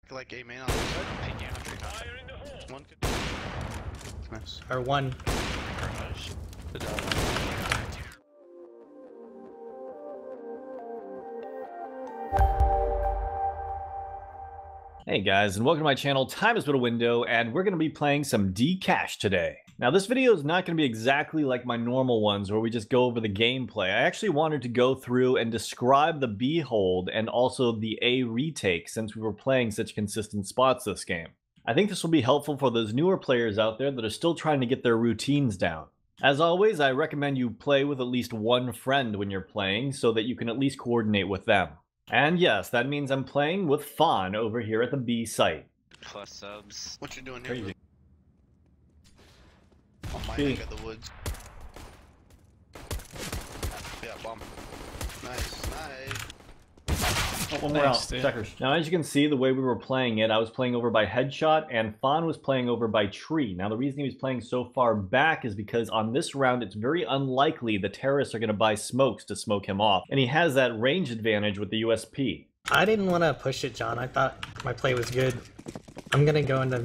Like A main on the side. One could. Nice. Or one. Hey guys, and welcome to my channel, Time is but a Window, and we're going to be playing some D-Cash today. Now this video is not going to be exactly like my normal ones where we just go over the gameplay. I actually wanted to go through and describe the B hold and also the A retake since we were playing such consistent spots this game. I think this will be helpful for those newer players out there that are still trying to get their routines down. As always, I recommend you play with at least one friend when you're playing so that you can at least coordinate with them. And yes, that means I'm playing with Fawn over here at the B site. Plus subs. What you doing here? Crazy. On my B. neck of the woods. Yeah, bomb. Nice, nice. Oh, one more out. Checkers. Now, as you can see, the way we were playing it, I was playing over by Headshot, and Fawn was playing over by Tree. Now, the reason he was playing so far back is because on this round, it's very unlikely the terrorists are going to buy smokes to smoke him off, and he has that range advantage with the USP. I didn't want to push it, John. I thought my play was good. I'm gonna go into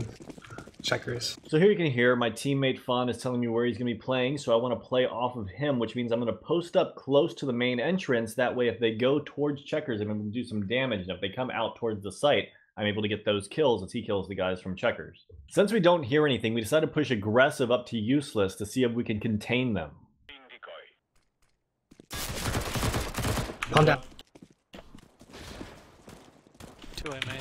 checkers. So here you can hear my teammate Fawn is telling me where he's going to be playing, so I want to play off of him, which means I'm going to post up close to the main entrance. That way, if they go towards checkers, I'm going to do some damage, and if they come out towards the site, I'm able to get those kills as he kills the guys from checkers. Since we don't hear anything, we decided to push aggressive up to useless to see if we can contain them. Bomb down. 2A main.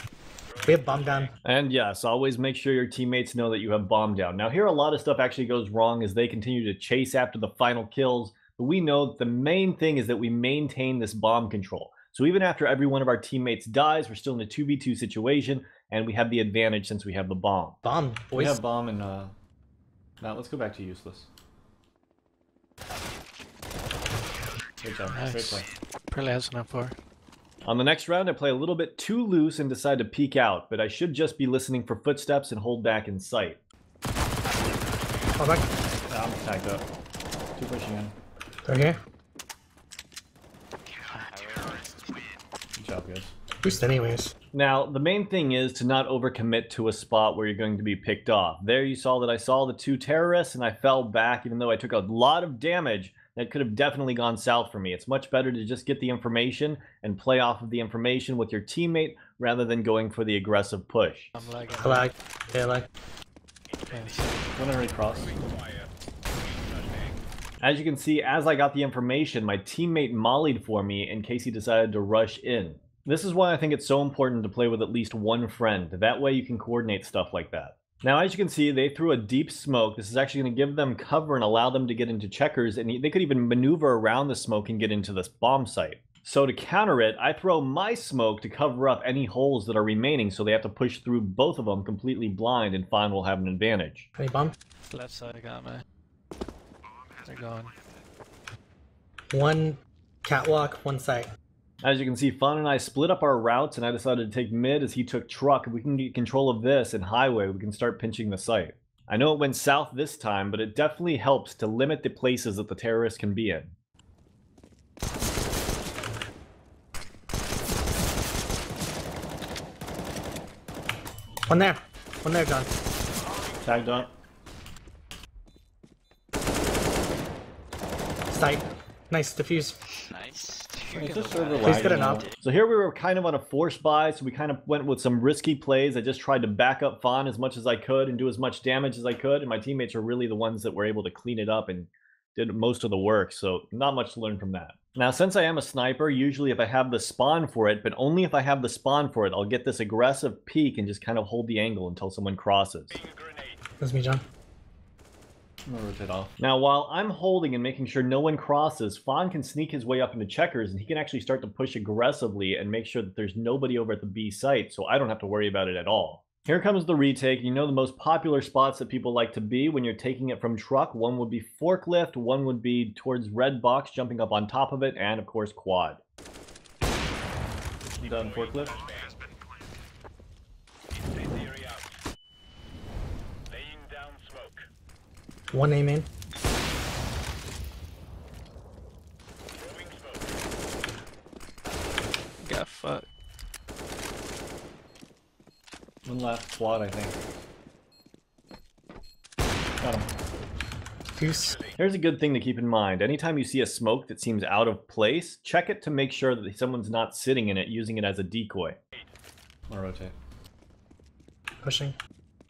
We have bomb down. And yes, always make sure your teammates know that you have bomb down. Now here a lot of stuff actually goes wrong as they continue to chase after the final kills, but we know that the main thing is that we maintain this bomb control. So even after every one of our teammates dies, we're still in a 2v2 situation, and we have the advantage since we have the bomb. Bomb, boys. We have bomb and now let's go back to useless. Great job. Nice. Great play. Probably has enough for. On the next round, I play a little bit too loose and decide to peek out, but I should just be listening for footsteps and hold back in sight. Fall back. Yeah, I'm tagged up. Two pushing in. They're here. Good job, guys. Boost anyways. Now, the main thing is to not overcommit to a spot where you're going to be picked off. There you saw that I saw the two terrorists and I fell back even though I took a lot of damage. That could have definitely gone south for me. It's much better to just get the information and play off of the information with your teammate rather than going for the aggressive push. I'm lagging. I lag. They lag. One already crossed. As you can see, as I got the information, my teammate mollied for me in case he decided to rush in. This is why I think it's so important to play with at least one friend. That way you can coordinate stuff like that. Now, as you can see, they threw a deep smoke. This is actually going to give them cover and allow them to get into checkers, and they could even maneuver around the smoke and get into this bomb site. So to counter it, I throw my smoke to cover up any holes that are remaining, so they have to push through both of them completely blind, and Fawn will have an advantage. Any bomb? Left side got me. They're going. One catwalk, one site. As you can see, Fawn and I split up our routes, and I decided to take mid as he took truck. If we can get control of this and highway, we can start pinching the site. I know it went south this time, but it definitely helps to limit the places that the terrorists can be in. One there, John. Tagged on. Site. Nice defuse. Nice. Is this server Please lagging get it now? up. So here we were kind of on a forced buy, so we kind of went with some risky plays. I just tried to back up Fawn as much as I could and do as much damage as I could, and my teammates are really the ones that were able to clean it up and did most of the work, so not much to learn from that. Now, since I am a sniper, usually if I have the spawn for it, but only if I have the spawn for it, I'll get this aggressive peek and just kind of hold the angle until someone crosses. That's me, John. I'm gonna rotate off. Now, while I'm holding and making sure no one crosses, Fawn can sneak his way up into checkers, and he can actually start to push aggressively and make sure that there's nobody over at the B site, so I don't have to worry about it at all. Here comes the retake. You know the most popular spots that people like to be when you're taking it from truck. One would be forklift, one would be towards red box, jumping up on top of it, and of course quad. You done forklift? One aim in. Got fucked. One left quad, I think. Got him. Goose. Here's a good thing to keep in mind. Anytime you see a smoke that seems out of place, check it to make sure that someone's not sitting in it, using it as a decoy. I'm gonna rotate. Pushing.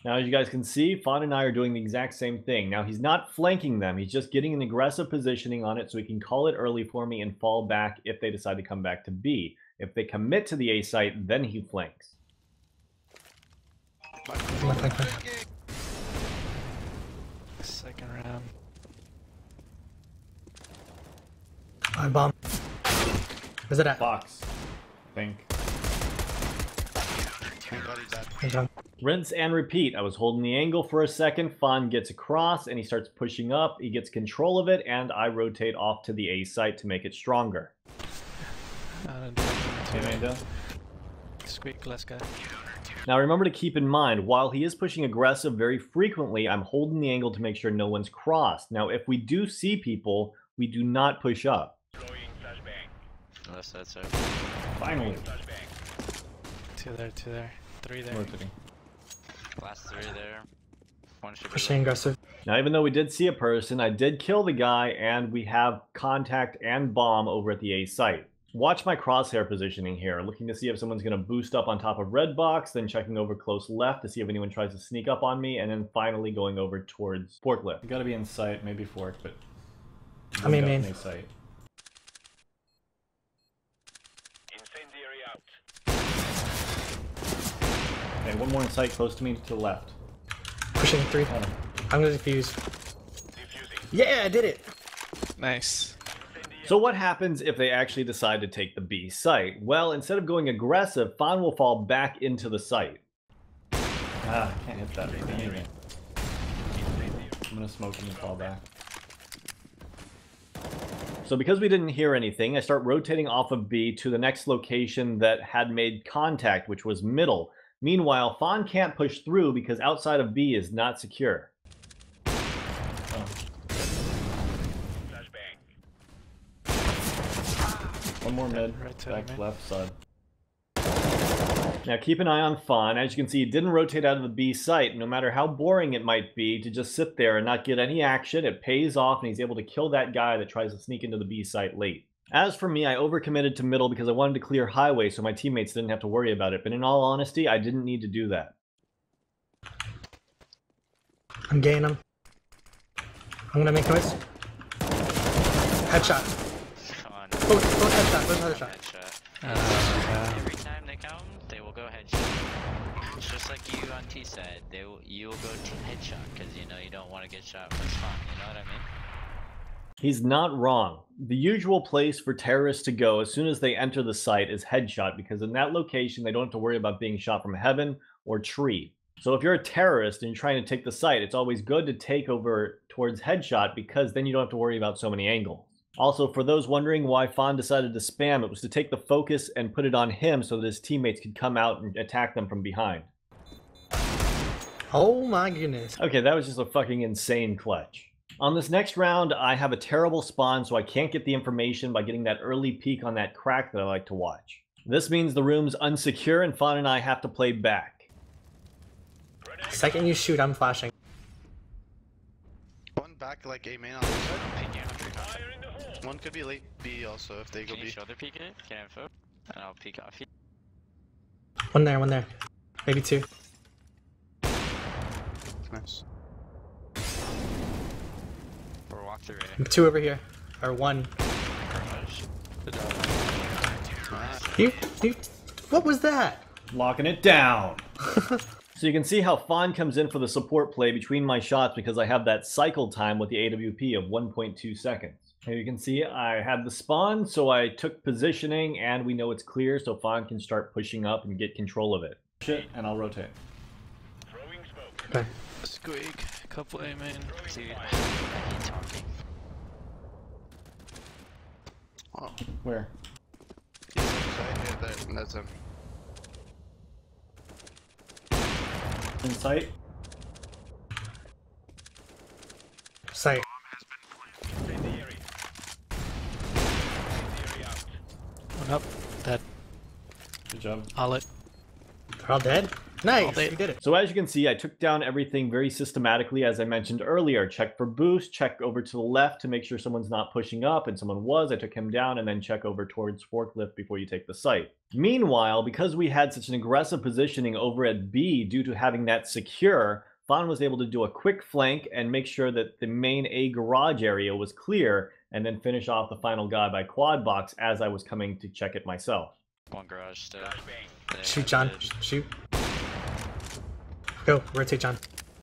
Now, as you guys can see, Fawn and I are doing the exact same thing. Now, he's not flanking them. He's just getting an aggressive positioning on it so he can call it early for me and fall back if they decide to come back to B. If they commit to the A site, then he flanks. Second round. I bomb. Where's it at? Box, I think. Good job. Rinse and repeat. I was holding the angle for a second. Fawn gets across and he starts pushing up. He gets control of it and I rotate off to the A site to make it stronger. Squeak, let's go. Now remember to keep in mind, while he is pushing aggressive very frequently, I'm holding the angle to make sure no one's crossed. Now if we do see people, we do not push up. Left side, sir. Finally. Two there, three there. Rotating. Last three there. One should be Pushing aggressive. Now even though we did see a person, I did kill the guy and we have contact and bomb over at the A site. Watch my crosshair positioning here, looking to see if someone's going to boost up on top of red box, then checking over close left to see if anyone tries to sneak up on me, and then finally going over towards forklift. You gotta be in sight, maybe fork, but I mean, main. Sight. incendiary out. Okay, one more in sight close to me to the left. Pushing 3. Got him. I'm gonna defuse. Yeah, I did it! Nice. So what happens if they actually decide to take the B site? Well, instead of going aggressive, Fawn will fall back into the site. Ah, I can't hit that. I'm gonna smoke him and fall back. So because we didn't hear anything, I start rotating off of B to the next location that had made contact, which was middle. Meanwhile, Fawn can't push through because outside of B is not secure. One more mid, back left side. Now keep an eye on Fawn. As you can see, he didn't rotate out of the B site. No matter how boring it might be to just sit there and not get any action, it pays off and he's able to kill that guy that tries to sneak into the B site late. As for me, I overcommitted to middle because I wanted to clear highway so my teammates didn't have to worry about it, but in all honesty, I didn't need to do that. I'm getting him. I'm gonna make noise. Headshot. Both headshot, both headshot. Every time they come, they will go headshot. It's just like you on T side. You will go headshot because you know you don't want to get shot from spawn. You know what I mean? He's not wrong. The usual place for terrorists to go as soon as they enter the site is headshot because in that location they don't have to worry about being shot from heaven or tree. So if you're a terrorist and you're trying to take the site, it's always good to take over towards headshot because then you don't have to worry about so many angles. Also, for those wondering why Fawn decided to spam, it was to take the focus and put it on him so that his teammates could come out and attack them from behind. Oh my goodness. Okay, that was just a fucking insane clutch. On this next round, I have a terrible spawn, so I can't get the information by getting that early peek on that crack that I like to watch. This means the room's unsecure and Fawn and I have to play back. Second you shoot, I'm flashing. One back like A main on the side. One could be late B also if they go Can B. you shoulder peek it? Can I info? And I'll peek off you. One there. Maybe 2. Nice. Or walk through A. 2 over here. Or 1. Garage. Good job. You, what was that? Locking it down. So you can see how Fawn comes in for the support play between my shots because I have that cycle time with the AWP of 1.2 seconds. Here you can see I had the spawn, so I took positioning and we know it's clear so Fawn can start pushing up and get control of it. Shit, and I'll rotate. Okay. Squeak, couple A main. Dude, I hate talking. Oh, Where? he's inside here. There, that's him. In sight? Sight. One up. Dead. Good job. All it. They're all dead? Nice, they- you did it. So as you can see, I took down everything very systematically, as I mentioned earlier. Check for boost, check over to the left to make sure someone's not pushing up, and someone was. I took him down, and then check over towards forklift before you take the site. Meanwhile, because we had such an aggressive positioning over at B due to having that secure, Fawn was able to do a quick flank and make sure that the main A garage area was clear, and then finish off the final guy by quad box as I was coming to check it myself. One garage still. Shoot, John. Shoot. Go, rotate, John.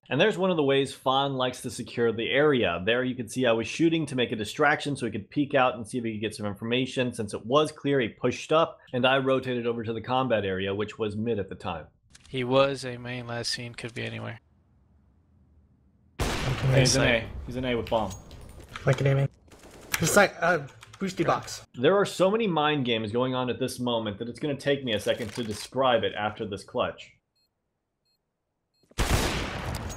And there's one of the ways Fawn likes to secure the area. There you can see I was shooting to make a distraction so he could peek out and see if he could get some information. Since it was clear, he pushed up, and I rotated over to the combat area, which was mid at the time. He was a main last scene, could be anywhere. Hey, he's an A. He's an A with bomb. Like an aiming. Just like, boosty box. There are so many mind games going on at this moment that it's going to take me a second to describe it after this clutch.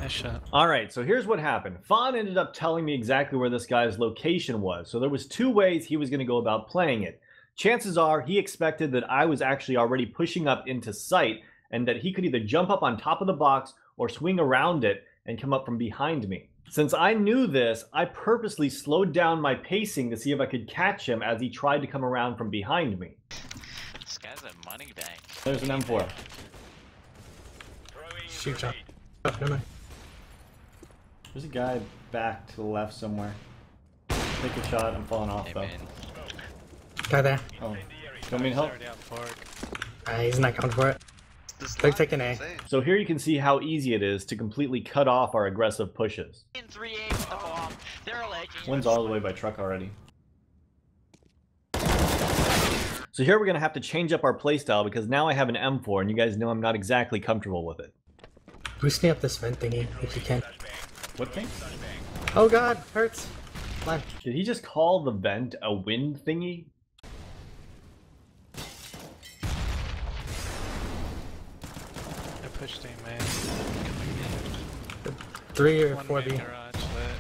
Nice shot. Alright, so here's what happened. Fawn ended up telling me exactly where this guy's location was, so there was two ways he was going to go about playing it. Chances are he expected that I was actually already pushing up into sight, and that he could either jump up on top of the box or swing around it and come up from behind me. Since I knew this, I purposely slowed down my pacing to see if I could catch him as he tried to come around from behind me. This guy's a money bank. There's an M4. Shoot, John. Oh, never mind. There's a guy back to the left somewhere. Take a shot, I'm falling off Hey, though. man. Guy there. Oh. Do you want me to help? Already on fork. He's not going for it. This They're line taking is A. insane. So here you can see how easy it is to completely cut off our aggressive pushes. In 3A with the bomb. They're legends. One's all the way by truck already. So here we're going to have to change up our playstyle because now I have an M4 and you guys know I'm not exactly comfortable with it. Boost me up this vent thingy, if you can. What thing? Oh god, hurts. Fine. Did he just call the vent a wind thingy? I pushed him, man. 3 or One 4B. main garage lit.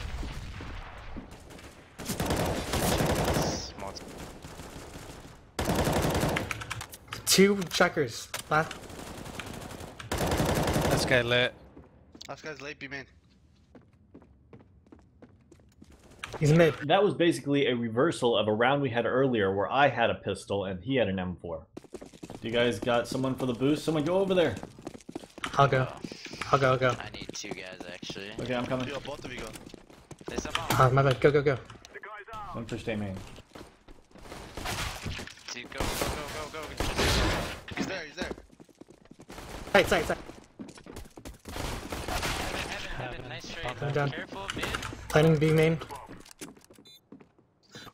2 checkers. Last. This guy lit. Last guy's late, B main. He's mid. That was basically a reversal of a round we had earlier where I had a pistol and he had an M4. You guys got someone for the boost? Someone go over there. I'll go. I'll go. I need 2 guys actually. Okay, I'm coming. Yo, both of you go. There's a bomb. Oh, my bad. Go. One push A main. Dude, go. He's there. Side. Heaven, nice trade. I'm down. Careful, mid. Planning B main.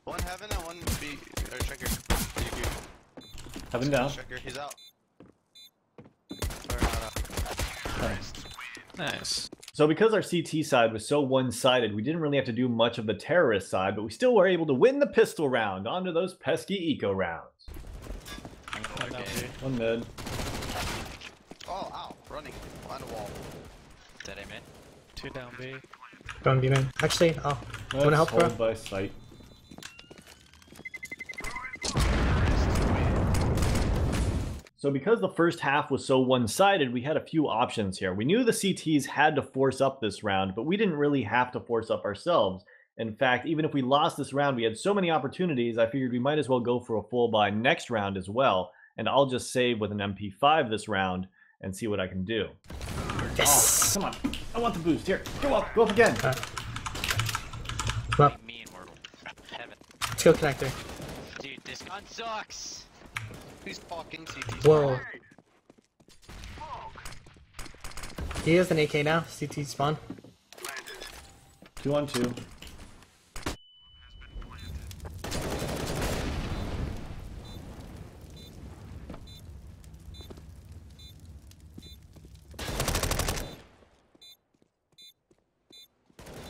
One heaven and one B. Or checker. Heaven down. Checker, he's out. Or not out. Nice. So because our CT side was so one-sided, we didn't really have to do much of the terrorist side, but we still were able to win the pistol round onto those pesky eco rounds. Okay. One mid. Oh, ow. Running. Behind the wall. Dead aim in. 2 down B. Going B main. Actually, wanna help, bro? Hold by sight. So because the first half was so one-sided, we had a few options here. We knew the CTs had to force up this round, but we didn't really have to force up ourselves. In fact, even if we lost this round, we had so many opportunities, I figured we might as well go for a full buy next round as well. And I'll just save with an MP5 this round and see what I can do. Yes. Oh, come on. I want the boost. Here, go up again. Well, Me and Wordle. Heaven. let's go connector. Dude, this gun sucks. He's fucking CT. Whoa. He has an AK now. CT spawn. 2-on-2.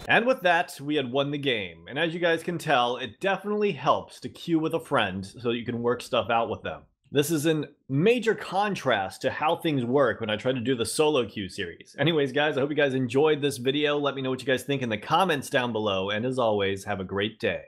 And with that, we had won the game. And as you guys can tell, it definitely helps to queue with a friend so that you can work stuff out with them. This is in major contrast to how things work when I try to do the solo queue series. Anyways, guys, I hope you guys enjoyed this video. Let me know what you guys think in the comments down below. And as always, have a great day.